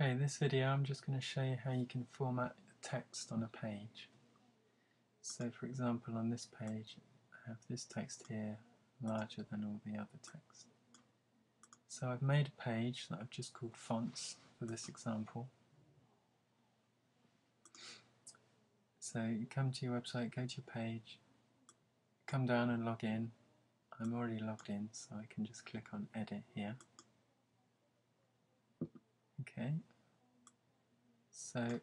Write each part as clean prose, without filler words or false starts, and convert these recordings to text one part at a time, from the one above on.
Okay, in this video I'm just going to show you how you can format text on a page. So for example, on this page I have this text here larger than all the other text. So I've made a page that I've just called fonts for this example. So you come to your website, go to your page, come down and log in. I'm already logged in, so I can just click on edit here. Okay, so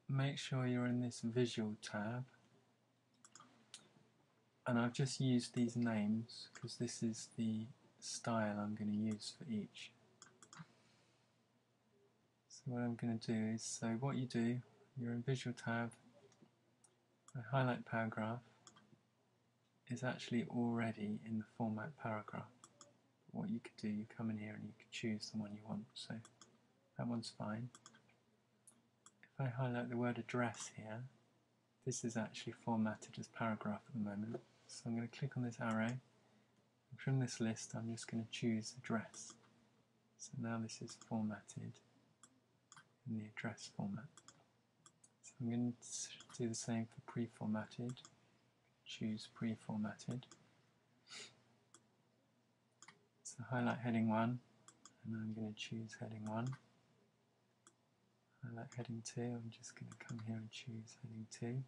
make sure you're in this visual tab, and I've just used these names because this is the style I'm going to use for each. So what I'm going to do is, so what you do, you're in visual tab, the highlight paragraph is actually already in the format paragraph. What you could do, you come in here and you could choose the one you want, so that one's fine. If I highlight the word address here, this is actually formatted as paragraph at the moment. So I'm going to click on this arrow, and from this list I'm just going to choose address. So now this is formatted in the address format. So I'm going to do the same for pre-formatted, choose pre-formatted. So highlight heading 1, and I'm going to choose heading 1. Highlight heading 2, I'm just going to come here and choose heading 2.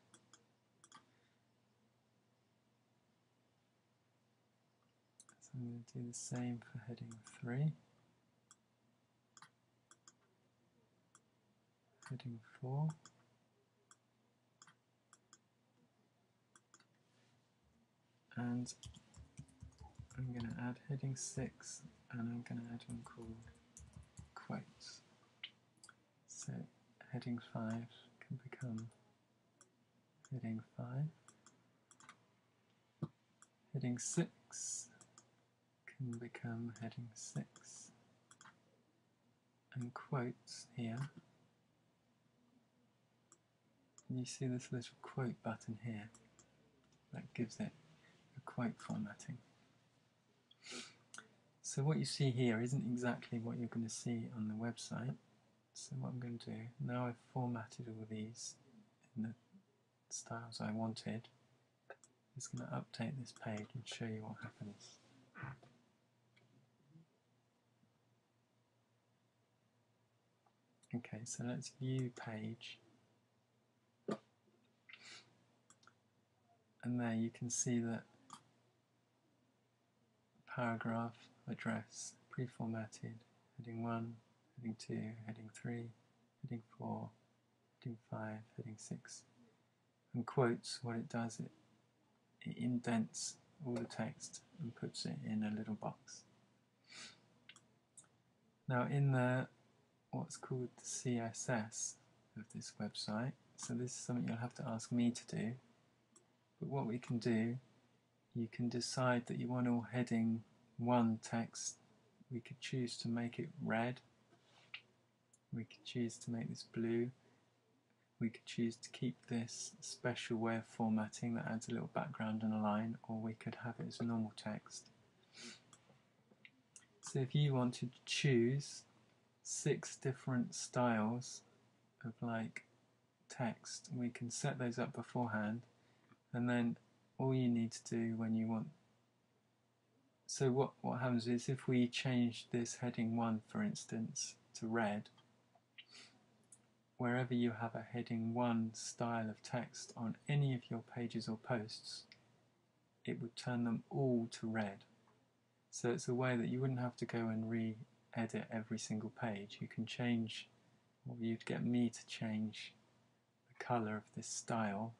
So I'm going to do the same for heading 3. Heading 4. And I'm going to add heading 6, and I'm going to add one called quotes. So heading 5 can become heading 5. Heading 6 can become heading 6. And quotes here, and you see this little quote button here that gives it a quote formatting. So what you see here isn't exactly what you're going to see on the website. So what I'm going to do, now I've formatted all these in the styles I wanted, I'm just going to update this page and show you what happens. Okay, so let's view page. And there you can see that paragraph, address, pre-formatted, heading 1, heading 2, heading 3, heading 4, heading 5, heading 6. And quotes, what it does, it indents all the text and puts it in a little box. Now in the what's called the CSS of this website, so this is something you'll have to ask me to do, but what we can do, you can decide that you want all heading 1 text. We could choose to make it red, we could choose to make this blue, we could choose to keep this special way of formatting that adds a little background and a line, or we could have it as normal text. So if you wanted to choose 6 different styles of like text, we can set those up beforehand, and then all you need to do when you want, so what happens is if we change this heading 1 for instance to red, wherever you have a heading 1 style of text on any of your pages or posts, it would turn them all to red. So it's a way that you wouldn't have to go and re-edit every single page. You can change, or you'd get me to change the colour of this style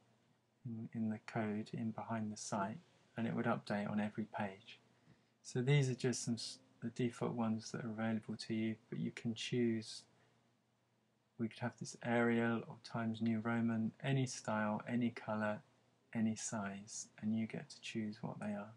in the code in behind the site, and it would update on every page. So these are just the default ones that are available to you, but you can choose. We could have this Arial or Times New Roman, any style, any colour, any size, and you get to choose what they are.